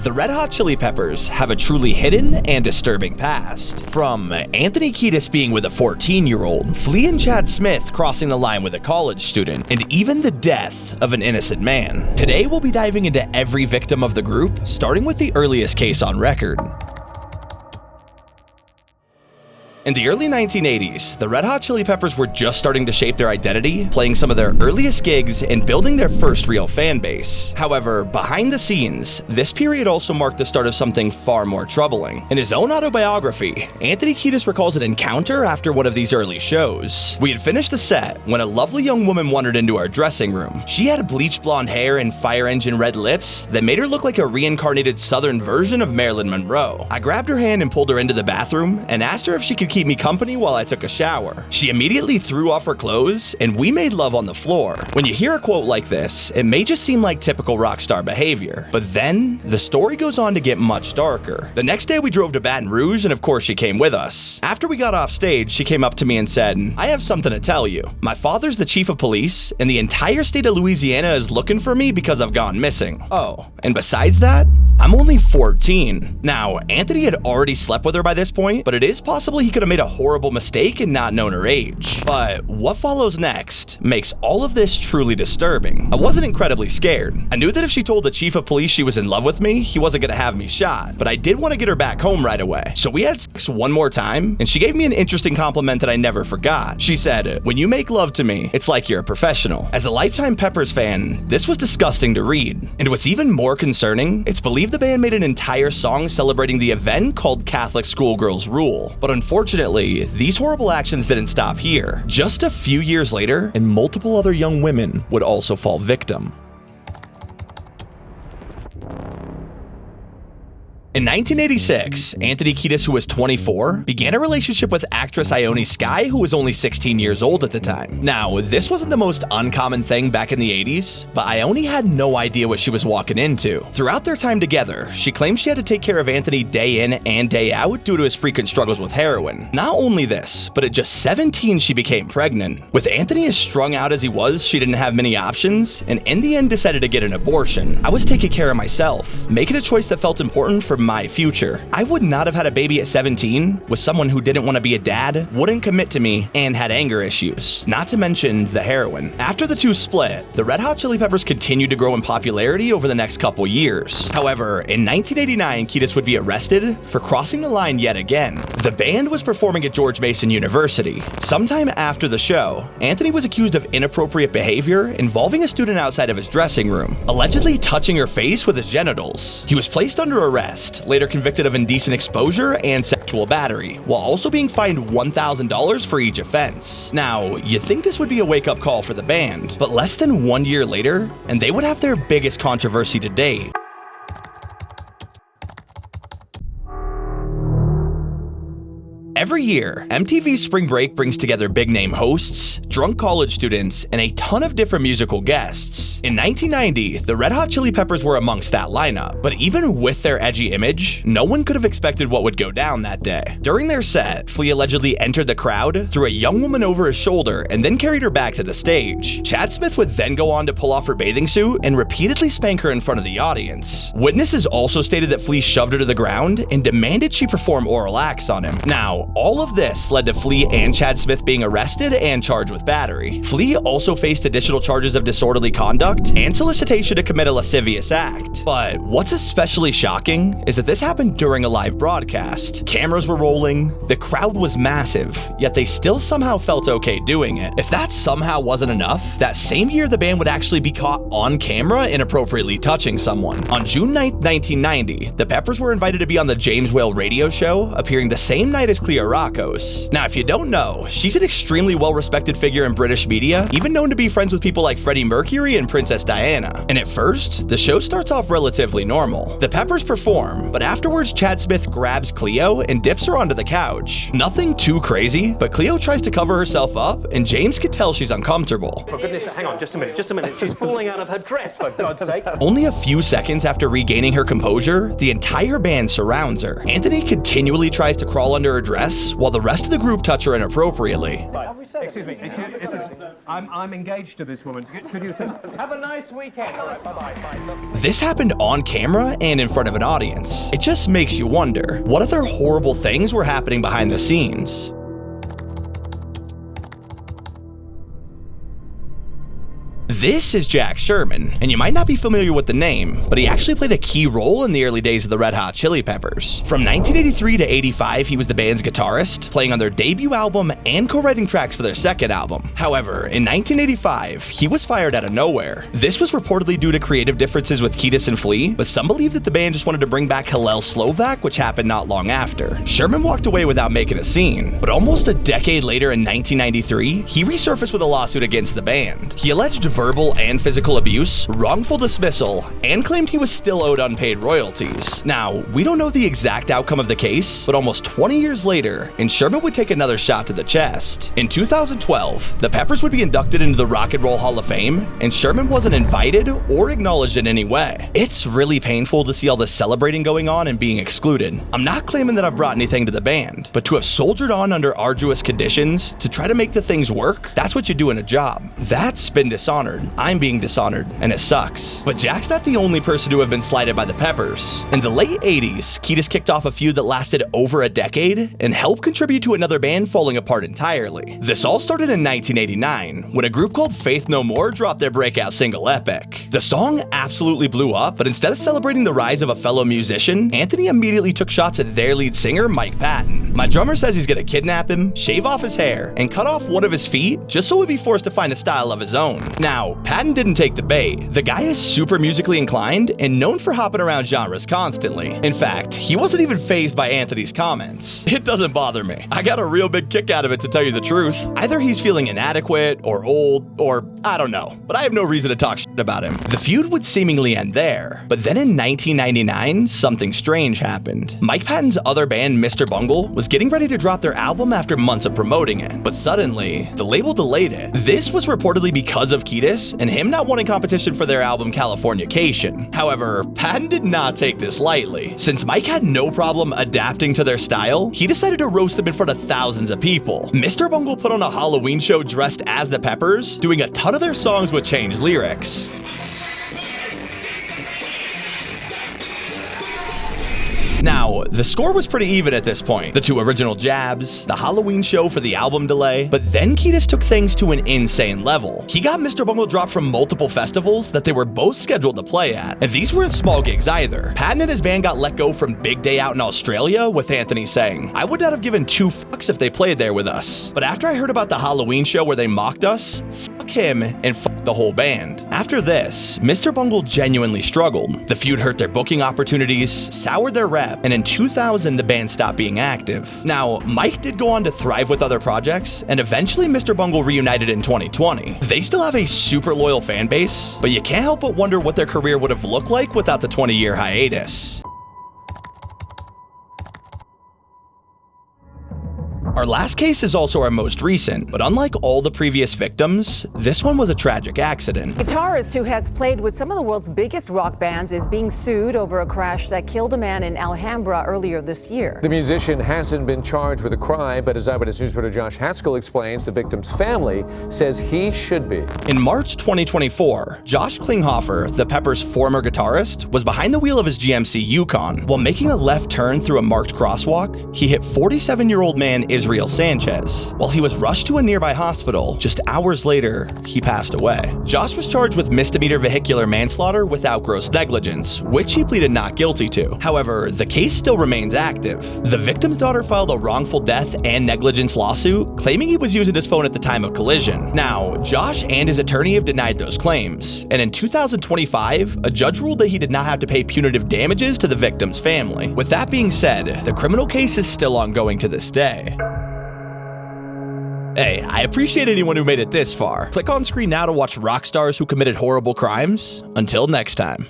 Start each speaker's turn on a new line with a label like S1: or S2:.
S1: The Red Hot Chili Peppers have a truly hidden and disturbing past. From Anthony Kiedis being with a 14-year-old, Flea and Chad Smith crossing the line with a college student, and even the death of an innocent man. Today we'll be diving into every victim of the group, starting with the earliest case on record. In the early 1980s, the Red Hot Chili Peppers were just starting to shape their identity, playing some of their earliest gigs and building their first real fan base. However, behind the scenes, this period also marked the start of something far more troubling. In his own autobiography, Anthony Kiedis recalls an encounter after one of these early shows. We had finished the set when a lovely young woman wandered into our dressing room. She had bleached blonde hair and fire engine red lips that made her look like a reincarnated southern version of Marilyn Monroe. I grabbed her hand and pulled her into the bathroom and asked her if she could keep me company while I took a shower. She immediately threw off her clothes and we made love on the floor. When you hear a quote like this, it may just seem like typical rock star behavior, but then the story goes on to get much darker. The next day we drove to Baton Rouge and of course she came with us. After we got off stage, she came up to me and said, "I have something to tell you. My father's the chief of police and the entire state of Louisiana is looking for me because I've gone missing. Oh, and besides that, I'm only 14. Now, Anthony had already slept with her by this point, but it is possible he could have made a horrible mistake and not known her age. But what follows next makes all of this truly disturbing. I wasn't incredibly scared. I knew that if she told the chief of police she was in love with me, he wasn't gonna have me shot, but I did want to get her back home right away. So we had sex one more time, and she gave me an interesting compliment that I never forgot. She said, "When you make love to me, it's like you're a professional." As a lifetime Peppers fan, this was disgusting to read. And what's even more concerning, it's believed the band made an entire song celebrating the event called Catholic Schoolgirls Rule. But unfortunately, these horrible actions didn't stop here. Just a few years later, and multiple other young women would also fall victim. In 1986, Anthony Kiedis, who was 24, began a relationship with actress Ioni Sky, who was only 16 years old at the time. Now, this wasn't the most uncommon thing back in the 80s, but Ioni had no idea what she was walking into. Throughout their time together, she claimed she had to take care of Anthony day in and day out due to his frequent struggles with heroin. Not only this, but at just 17 she became pregnant. With Anthony as strung out as he was, she didn't have many options, and in the end decided to get an abortion. I was taking care of myself, making a choice that felt important for my future. I would not have had a baby at 17 with someone who didn't want to be a dad, wouldn't commit to me, and had anger issues. Not to mention the heroin. After the two split, the Red Hot Chili Peppers continued to grow in popularity over the next couple years. However, in 1989, Kiedis would be arrested for crossing the line yet again. The band was performing at George Mason University. Sometime after the show, Anthony was accused of inappropriate behavior involving a student outside of his dressing room, allegedly touching her face with his genitals. He was placed under arrest, later convicted of indecent exposure and sexual battery, while also being fined $1,000 for each offense. Now, you'd think this would be a wake-up call for the band, but less than 1 year later, and they would have their biggest controversy to date. Every year, MTV Spring Break brings together big-name hosts, drunk college students, and a ton of different musical guests. In 1990, the Red Hot Chili Peppers were amongst that lineup, but even with their edgy image, no one could have expected what would go down that day. During their set, Flea allegedly entered the crowd, threw a young woman over his shoulder, and then carried her back to the stage. Chad Smith would then go on to pull off her bathing suit and repeatedly spank her in front of the audience. Witnesses also stated that Flea shoved her to the ground and demanded she perform oral acts on him. Now, all of this led to Flea and Chad Smith being arrested and charged with battery. Flea also faced additional charges of disorderly conduct and solicitation to commit a lascivious act. But what's especially shocking is that this happened during a live broadcast. Cameras were rolling, the crowd was massive, yet they still somehow felt okay doing it. If that somehow wasn't enough, that same year the band would actually be caught on camera inappropriately touching someone. On June 9th, 1990, the Peppers were invited to be on the James Whale radio show, appearing the same night as Cleo Rocco. Now, if you don't know, she's an extremely well-respected figure in British media, even known to be friends with people like Freddie Mercury and Princess Diana. And at first, the show starts off relatively normal. The Peppers perform, but afterwards Chad Smith grabs Cleo and dips her onto the couch. Nothing too crazy, but Cleo tries to cover herself up, and James could tell she's uncomfortable.
S2: For goodness, hang on, just a minute. She's falling out of her dress, for God's sake.
S1: Only a few seconds after regaining her composure, the entire band surrounds her. Anthony continually tries to crawl under her dress, while the rest of the group touch her inappropriately.
S2: Excuse me. I'm engaged to this woman. Could you say, have a nice weekend. Bye-bye.
S1: This happened on camera and in front of an audience. It just makes you wonder, what other horrible things were happening behind the scenes? This is Jack Sherman, and you might not be familiar with the name, but he actually played a key role in the early days of the Red Hot Chili Peppers. From 1983 to 85, he was the band's guitarist, playing on their debut album and co-writing tracks for their second album. However, in 1985, he was fired out of nowhere. This was reportedly due to creative differences with Ketus and Flea, but some believe that the band just wanted to bring back Hillel Slovak, which happened not long after. Sherman walked away without making a scene, but almost a decade later in 1993, he resurfaced with a lawsuit against the band. He alleged verbal and physical abuse, wrongful dismissal, and claimed he was still owed unpaid royalties. Now, we don't know the exact outcome of the case, but almost 20 years later, and Sherman would take another shot to the chest. In 2012, the Peppers would be inducted into the Rock and Roll Hall of Fame, and Sherman wasn't invited or acknowledged in any way. It's really painful to see all this celebrating going on and being excluded. I'm not claiming that I've brought anything to the band, but to have soldiered on under arduous conditions to try to make the things work, that's what you do in a job. That's been dishonored. I'm being dishonored, and it sucks. But Jack's not the only person to have been slighted by the Peppers. In the late 80s, Kiedis kicked off a feud that lasted over a decade and helped contribute to another band falling apart entirely. This all started in 1989, when a group called Faith No More dropped their breakout single Epic. The song absolutely blew up, but instead of celebrating the rise of a fellow musician, Anthony immediately took shots at their lead singer, Mike Patton. My drummer says he's gonna kidnap him, shave off his hair, and cut off one of his feet just so he'd be forced to find a style of his own. Now, Patton didn't take the bait. The guy is super musically inclined and known for hopping around genres constantly. In fact, he wasn't even fazed by Anthony's comments. It doesn't bother me. I got a real big kick out of it, to tell you the truth. Either he's feeling inadequate or old, or I don't know, but I have no reason to talk shit about him. The feud would seemingly end there, but then in 1999, something strange happened. Mike Patton's other band, Mr. Bungle, was getting ready to drop their album after months of promoting it, but suddenly, the label delayed it. This was reportedly because of Kiedis and him not wanting competition for their album Californication. However, Patton did not take this lightly. Since Mike had no problem adapting to their style, he decided to roast them in front of thousands of people. Mr. Bungle put on a Halloween show dressed as the Peppers, doing a ton of their songs with changed lyrics. Now, the score was pretty even at this point. The two original jabs, the Halloween show for the album delay, but then Kiedis took things to an insane level. He got Mr. Bungle dropped from multiple festivals that they were both scheduled to play at, and these weren't small gigs either. Patton and his band got let go from Big Day Out in Australia, with Anthony saying, "I would not have given two fucks if they played there with us. But after I heard about the Halloween show where they mocked us, fuck him and fuck the whole band." After this, Mr. Bungle genuinely struggled. The feud hurt their booking opportunities, soured their rep, and in 2000, the band stopped being active. Now, Mike did go on to thrive with other projects, and eventually Mr. Bungle reunited in 2020. They still have a super loyal fan base, but you can't help but wonder what their career would have looked like without the 20-year hiatus. Our last case is also our most recent, but unlike all the previous victims, this one was a tragic accident.
S3: Guitarist who has played with some of the world's biggest rock bands is being sued over a crash that killed a man in Alhambra earlier this year.
S4: The musician hasn't been charged with a crime, but as Eyewitness News reporter Josh Haskell explains, the victim's family says he should be.
S1: In March 2024, Josh Klinghoffer, the Peppers' former guitarist, was behind the wheel of his GMC Yukon. While making a left turn through a marked crosswalk, he hit 47-year-old man Israel Sanchez. While he was rushed to a nearby hospital, just hours later, he passed away. Josh was charged with misdemeanor vehicular manslaughter without gross negligence, which he pleaded not guilty to. However, the case still remains active. The victim's daughter filed a wrongful death and negligence lawsuit, claiming he was using his phone at the time of collision. Now, Josh and his attorney have denied those claims, and in 2025, a judge ruled that he did not have to pay punitive damages to the victim's family. With that being said, the criminal case is still ongoing to this day. Hey, I appreciate anyone who made it this far. Click on screen now to watch rock stars who committed horrible crimes. Until next time.